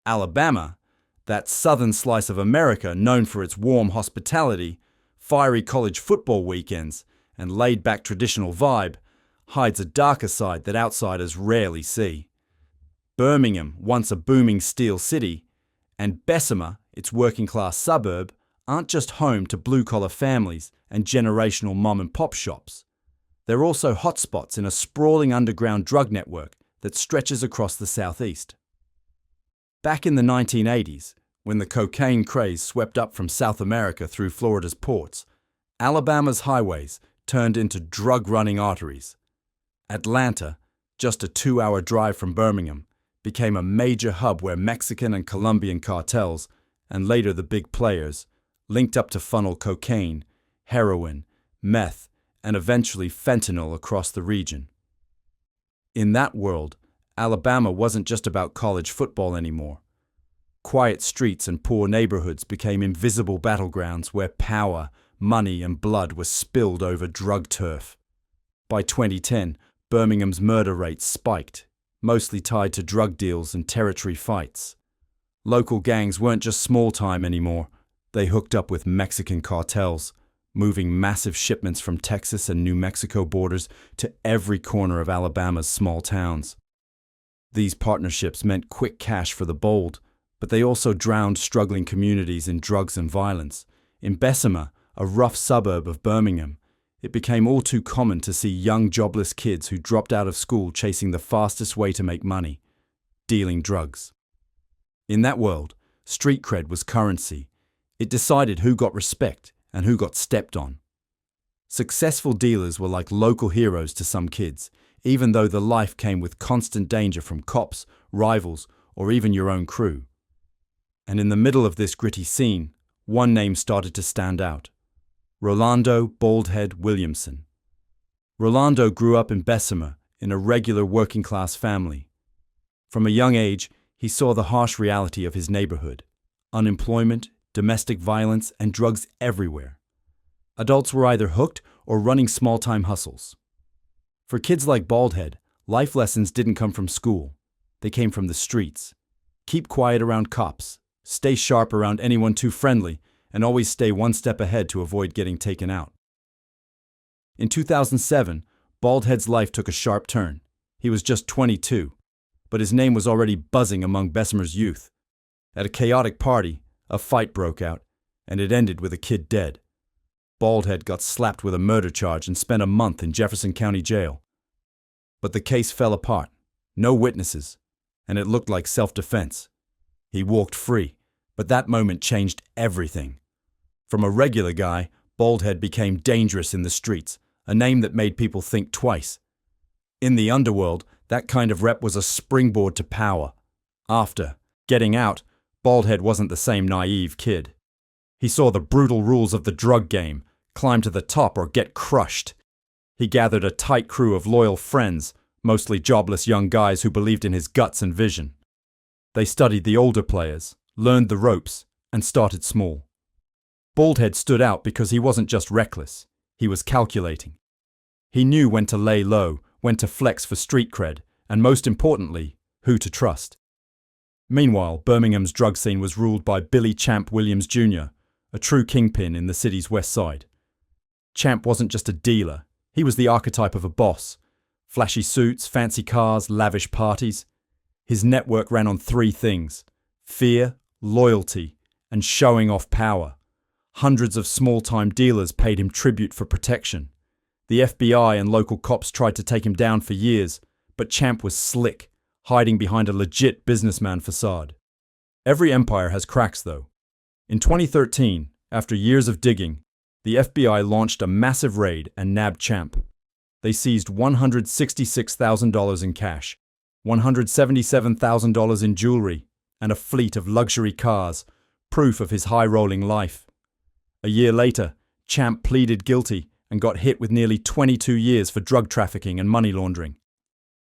Alabama, that southern slice of America known for its warm hospitality, fiery college football weekends, and laid-back traditional vibe, hides a darker side that outsiders rarely see. Birmingham, once a booming steel city, and Bessemer, its working-class suburb, aren't just home to blue-collar families and generational mom-and-pop shops. They're also hotspots in a sprawling underground drug network that stretches across the southeast. Back in the 1980s, when the cocaine craze swept up from South America through Florida's ports, Alabama's highways turned into drug-running arteries. Atlanta, just a 2-hour drive from Birmingham, became a major hub where Mexican and Colombian cartels, and later the big players, linked up to funnel cocaine, heroin, meth, and eventually fentanyl across the region. In that world, Alabama wasn't just about college football anymore. Quiet streets and poor neighborhoods became invisible battlegrounds where power, money, and blood were spilled over drug turf. By 2010, Birmingham's murder rates spiked, mostly tied to drug deals and territory fights. Local gangs weren't just small-time anymore. They hooked up with Mexican cartels, moving massive shipments from Texas and New Mexico borders to every corner of Alabama's small towns. These partnerships meant quick cash for the bold, but they also drowned struggling communities in drugs and violence. In Bessemer, a rough suburb of Birmingham, it became all too common to see young jobless kids who dropped out of school chasing the fastest way to make money, dealing drugs. In that world, street cred was currency. It decided who got respect and who got stepped on. Successful dealers were like local heroes to some kids, even though the life came with constant danger from cops, rivals, or even your own crew. And in the middle of this gritty scene, one name started to stand out: Rolando "Baldhead" Williamson. Rolando grew up in Bessemer in a regular working-class family. From a young age, he saw the harsh reality of his neighborhood: unemployment, domestic violence, and drugs everywhere. Adults were either hooked or running small-time hustles. For kids like Baldhead, life lessons didn't come from school. They came from the streets. Keep quiet around cops, stay sharp around anyone too friendly, and always stay one step ahead to avoid getting taken out. In 2007, Baldhead's life took a sharp turn. He was just 22, but his name was already buzzing among Bessemer's youth. At a chaotic party, a fight broke out, and it ended with a kid dead. Baldhead got slapped with a murder charge and spent a month in Jefferson County Jail. But the case fell apart. No witnesses, and it looked like self-defense. He walked free, but that moment changed everything. From a regular guy, Baldhead became dangerous in the streets, a name that made people think twice. In the underworld, that kind of rep was a springboard to power. After getting out, Baldhead wasn't the same naive kid. He saw the brutal rules of the drug game: climb to the top or get crushed. He gathered a tight crew of loyal friends, mostly jobless young guys who believed in his guts and vision. They studied the older players, learned the ropes, and started small. Baldhead stood out because he wasn't just reckless, he was calculating. He knew when to lay low, when to flex for street cred, and most importantly, who to trust. Meanwhile, Birmingham's drug scene was ruled by Billy "Champ" Williams Jr., a true kingpin in the city's west side. Champ wasn't just a dealer, he was the archetype of a boss. Flashy suits, fancy cars, lavish parties. His network ran on 3 things: fear, loyalty, and showing off power. Hundreds of small-time dealers paid him tribute for protection. The FBI and local cops tried to take him down for years, but Champ was slick, hiding behind a legit businessman facade. Every empire has cracks, though. In 2013, after years of digging, the FBI launched a massive raid and nabbed Champ. They seized $166,000 in cash, $177,000 in jewelry, and a fleet of luxury cars, proof of his high-rolling life. A year later, Champ pleaded guilty and got hit with nearly 22 years for drug trafficking and money laundering.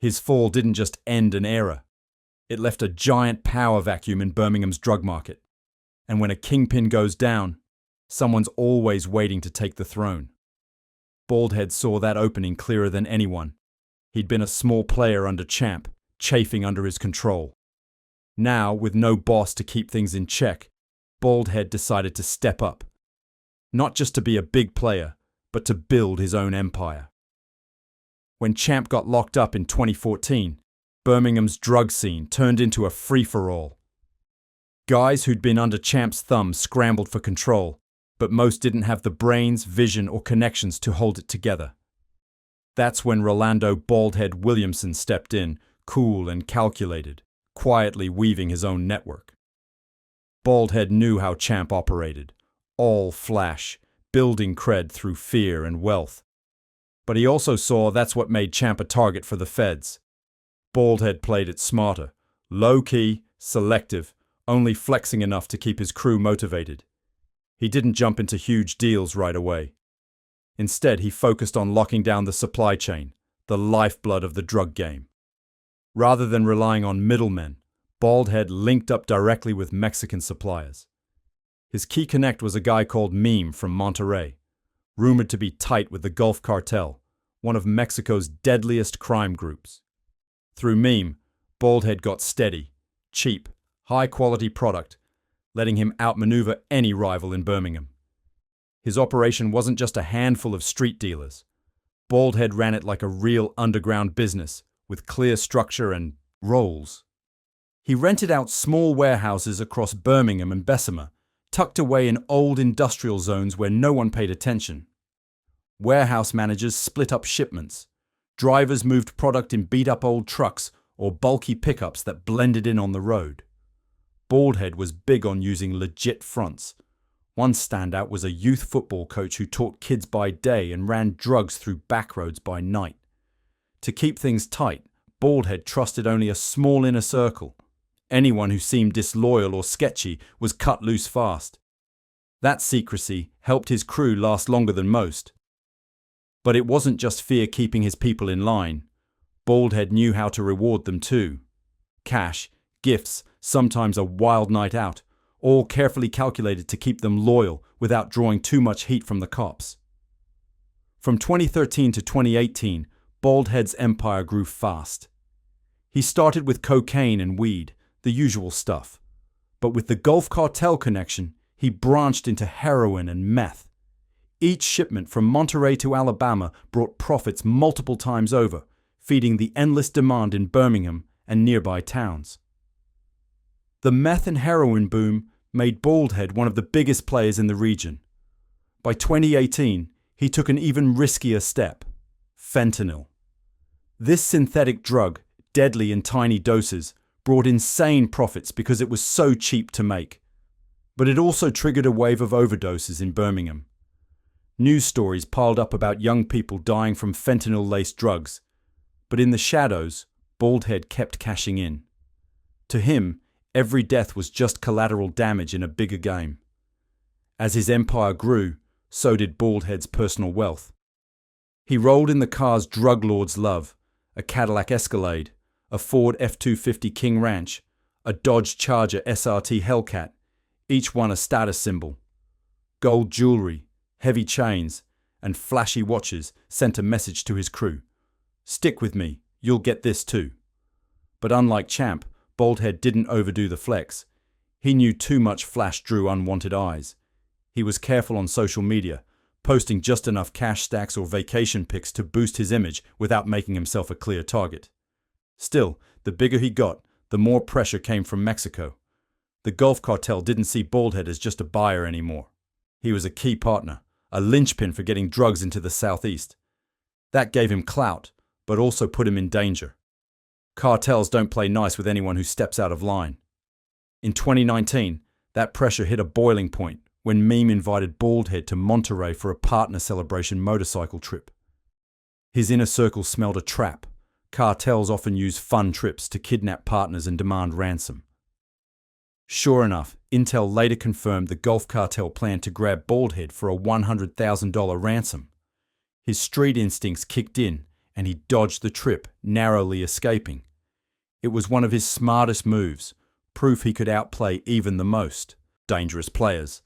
His fall didn't just end an era. It left a giant power vacuum in Birmingham's drug market. And when a kingpin goes down, someone's always waiting to take the throne. Baldhead saw that opening clearer than anyone. He'd been a small player under Champ, chafing under his control. Now, with no boss to keep things in check, Baldhead decided to step up. Not just to be a big player, but to build his own empire. When Champ got locked up in 2014, Birmingham's drug scene turned into a free-for-all. Guys who'd been under Champ's thumb scrambled for control, but most didn't have the brains, vision, or connections to hold it together. That's when Rolando Baldhead Williamson stepped in, cool and calculated, quietly weaving his own network. Baldhead knew how Champ operated, all flash, building cred through fear and wealth. But he also saw that's what made Champ a target for the feds. Baldhead played it smarter, low-key, selective, only flexing enough to keep his crew motivated. He didn't jump into huge deals right away. Instead, he focused on locking down the supply chain, the lifeblood of the drug game. Rather than relying on middlemen, Baldhead linked up directly with Mexican suppliers. His key connect was a guy called Meme from Monterrey, rumored to be tight with the Gulf Cartel, one of Mexico's deadliest crime groups. Through Meme, Baldhead got steady, cheap, high-quality product, letting him outmaneuver any rival in Birmingham. His operation wasn't just a handful of street dealers. Baldhead ran it like a real underground business, with clear structure and roles. He rented out small warehouses across Birmingham and Bessemer, tucked away in old industrial zones where no one paid attention. Warehouse managers split up shipments. Drivers moved product in beat-up old trucks or bulky pickups that blended in on the road. Baldhead was big on using legit fronts. One standout was a youth football coach who taught kids by day and ran drugs through backroads by night. To keep things tight, Baldhead trusted only a small inner circle. Anyone who seemed disloyal or sketchy was cut loose fast. That secrecy helped his crew last longer than most. But it wasn't just fear keeping his people in line. Baldhead knew how to reward them too. Cash, gifts, sometimes a wild night out, all carefully calculated to keep them loyal without drawing too much heat from the cops. From 2013 to 2018, Baldhead's empire grew fast. He started with cocaine and weed, the usual stuff. But with the Gulf Cartel connection, he branched into heroin and meth. Each shipment from Monterrey to Alabama brought profits multiple times over, feeding the endless demand in Birmingham and nearby towns. The meth and heroin boom made Baldhead one of the biggest players in the region. By 2018, he took an even riskier step: fentanyl. This synthetic drug, deadly in tiny doses, brought insane profits because it was so cheap to make. But it also triggered a wave of overdoses in Birmingham. News stories piled up about young people dying from fentanyl-laced drugs. But in the shadows, Baldhead kept cashing in. To him, every death was just collateral damage in a bigger game. As his empire grew, so did Baldhead's personal wealth. He rolled in the cars drug lords love: a Cadillac Escalade, a Ford F-250 King Ranch, a Dodge Charger SRT Hellcat, each one a status symbol. Gold jewelry, heavy chains, and flashy watches sent a message to his crew: stick with me, you'll get this too. But unlike Champ, Baldhead didn't overdo the flex. He knew too much flash drew unwanted eyes. He was careful on social media, posting just enough cash stacks or vacation pics to boost his image without making himself a clear target. Still, the bigger he got, the more pressure came from Mexico. The Gulf Cartel didn't see Baldhead as just a buyer anymore. He was a key partner, a linchpin for getting drugs into the southeast. That gave him clout, but also put him in danger. Cartels don't play nice with anyone who steps out of line. In 2019, that pressure hit a boiling point when Meme invited Baldhead to Monterrey for a partner celebration motorcycle trip. His inner circle smelled a trap. Cartels often use fun trips to kidnap partners and demand ransom. Sure enough, intel later confirmed the Gulf Cartel planned to grab Baldhead for a $100,000 ransom. His street instincts kicked in, and he dodged the trip, narrowly escaping. It was one of his smartest moves, proof he could outplay even the most dangerous players.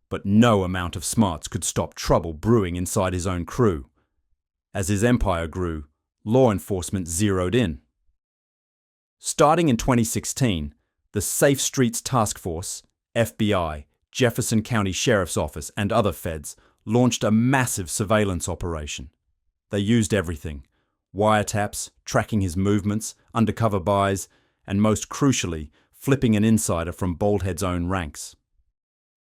But no amount of smarts could stop trouble brewing inside his own crew. As his empire grew, law enforcement zeroed in. Starting in 2016, The Safe Streets Task Force, FBI, Jefferson County Sheriff's Office, and other feds launched a massive surveillance operation. They used everything: wiretaps, tracking his movements, undercover buys, and most crucially, flipping an insider from Baldhead's own ranks.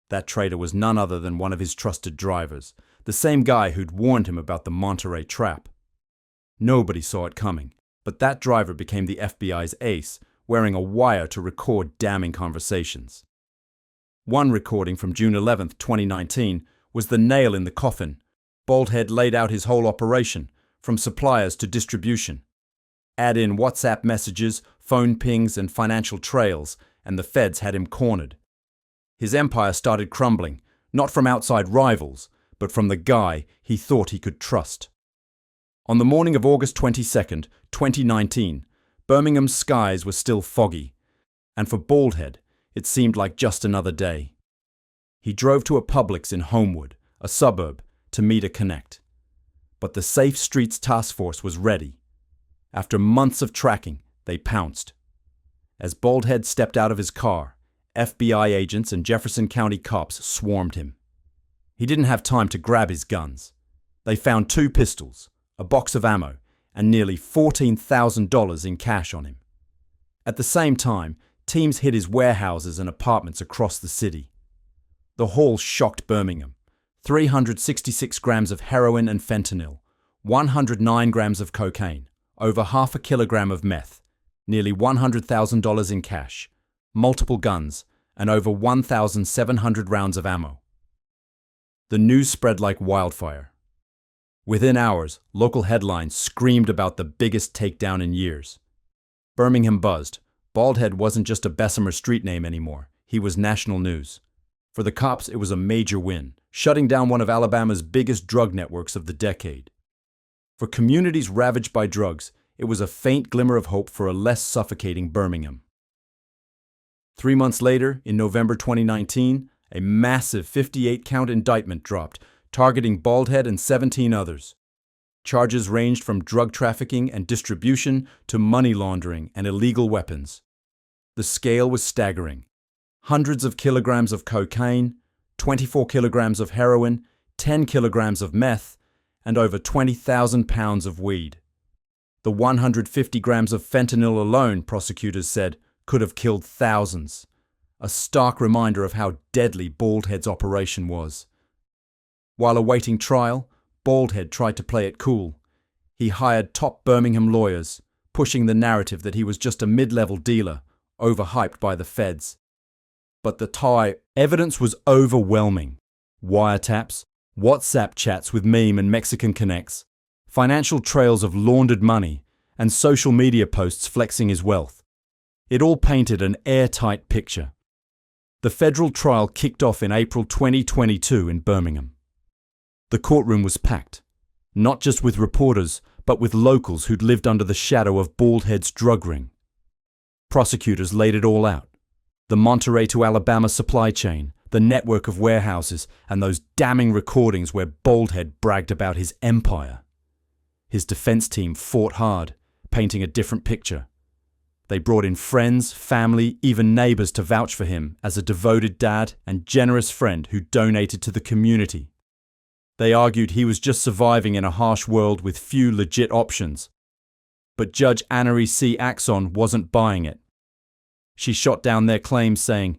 That traitor was none other than one of his trusted drivers, the same guy who'd warned him about the Monterey trap. Nobody saw it coming, but that driver became the FBI's ace, wearing a wire to record damning conversations. One recording from June 11, 2019, was the nail in the coffin. Baldhead laid out his whole operation, from suppliers to distribution. Add in WhatsApp messages, phone pings, and financial trails, and the feds had him cornered. His empire started crumbling, not from outside rivals, but from the guy he thought he could trust. On the morning of August 22, 2019, Birmingham's skies were still foggy, and for Baldhead, it seemed like just another day. He drove to a Publix in Homewood, a suburb, to meet a connect. But the Safe Streets Task Force was ready. After months of tracking, they pounced. As Baldhead stepped out of his car, FBI agents and Jefferson County cops swarmed him. He didn't have time to grab his guns. They found 2 pistols, a box of ammo, and nearly $14,000 in cash on him. At the same time, teams hit his warehouses and apartments across the city. The haul shocked Birmingham. 366 grams of heroin and fentanyl, 109 grams of cocaine, over half a kilogram of meth, nearly $100,000 in cash, multiple guns, and over 1,700 rounds of ammo. The news spread like wildfire. Within hours, local headlines screamed about the biggest takedown in years. Birmingham buzzed. Baldhead wasn't just a Bessemer street name anymore. He was national news. For the cops, it was a major win, shutting down one of Alabama's biggest drug networks of the decade. For communities ravaged by drugs, it was a faint glimmer of hope for a less suffocating Birmingham. 3 months later, in November 2019, a massive 58-count indictment dropped, targeting Baldhead and 17 others. Charges ranged from drug trafficking and distribution to money laundering and illegal weapons. The scale was staggering. Hundreds of kilograms of cocaine, 24 kilograms of heroin, 10 kilograms of meth, and over 20,000 pounds of weed. The 150 grams of fentanyl alone, prosecutors said, could have killed thousands. A stark reminder of how deadly Baldhead's operation was. While awaiting trial, Baldhead tried to play it cool. He hired top Birmingham lawyers, pushing the narrative that he was just a mid-level dealer, overhyped by the feds. But the evidence was overwhelming. Wiretaps, WhatsApp chats with meme and Mexican connects, financial trails of laundered money, and social media posts flexing his wealth. It all painted an airtight picture. The federal trial kicked off in April 2022 in Birmingham. The courtroom was packed, not just with reporters, but with locals who'd lived under the shadow of Baldhead's drug ring. Prosecutors laid it all out. The Monterey to Alabama supply chain, the network of warehouses, and those damning recordings where Baldhead bragged about his empire. His defense team fought hard, painting a different picture. They brought in friends, family, even neighbors to vouch for him as a devoted dad and generous friend who donated to the community. They argued he was just surviving in a harsh world with few legit options. But Judge Annery C. Axon wasn't buying it. She shot down their claims, saying,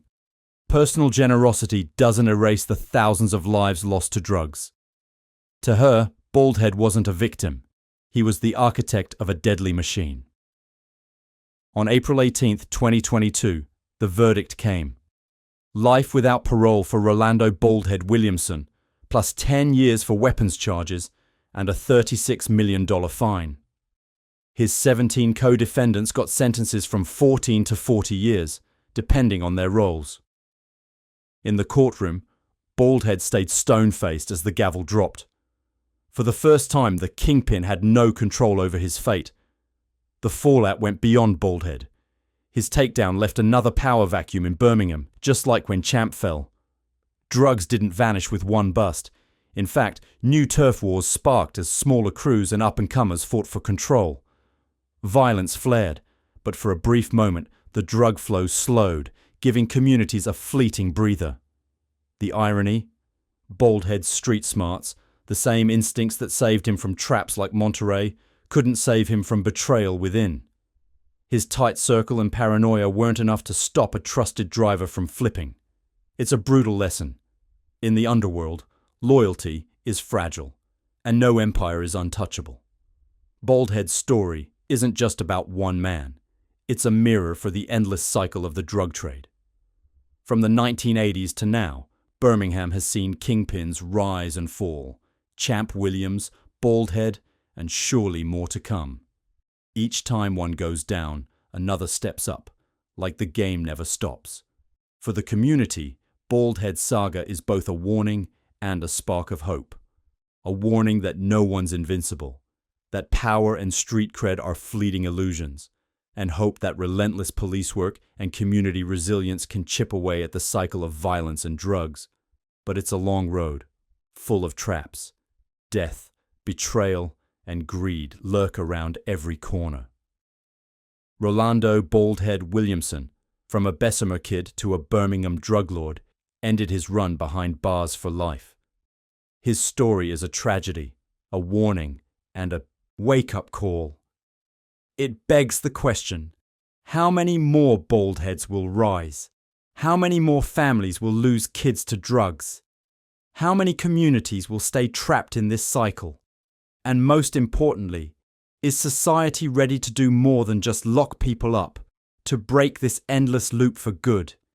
"Personal generosity doesn't erase the thousands of lives lost to drugs." To her, Baldhead wasn't a victim. He was the architect of a deadly machine. On April 18, 2022, the verdict came. Life without parole for Rolando Baldhead Williamson, plus 10 years for weapons charges and a $36 million fine. His 17 co-defendants got sentences from 14 to 40 years, depending on their roles. In the courtroom, Baldhead stayed stone-faced as the gavel dropped. For the first time, the Kingpin had no control over his fate. The fallout went beyond Baldhead. His takedown left another power vacuum in Birmingham, just like when Champ fell. Drugs didn't vanish with one bust. In fact, new turf wars sparked as smaller crews and up-and-comers fought for control. Violence flared, but for a brief moment, the drug flow slowed, giving communities a fleeting breather. The irony? Baldhead's street smarts, the same instincts that saved him from traps like Monterey, couldn't save him from betrayal within. His tight circle and paranoia weren't enough to stop a trusted driver from flipping. It's a brutal lesson. In the underworld, loyalty is fragile, and no empire is untouchable. Baldhead's story isn't just about one man. It's a mirror for the endless cycle of the drug trade. From the 1980s to now, Birmingham has seen kingpins rise and fall. Champ Williams, Baldhead, and surely more to come. Each time one goes down, another steps up, like the game never stops. For the community, Baldhead's saga is both a warning and a spark of hope. A warning that no one's invincible, that power and street cred are fleeting illusions, and hope that relentless police work and community resilience can chip away at the cycle of violence and drugs. But it's a long road, full of traps. Death, betrayal, and greed lurk around every corner. Rolando Baldhead Williamson, from a Bessemer kid to a Birmingham drug lord, ended his run behind bars for life. His story is a tragedy, a warning, and a wake-up call. It begs the question, how many more Baldheads will rise? How many more families will lose kids to drugs? How many communities will stay trapped in this cycle? And most importantly, is society ready to do more than just lock people up, to break this endless loop for good?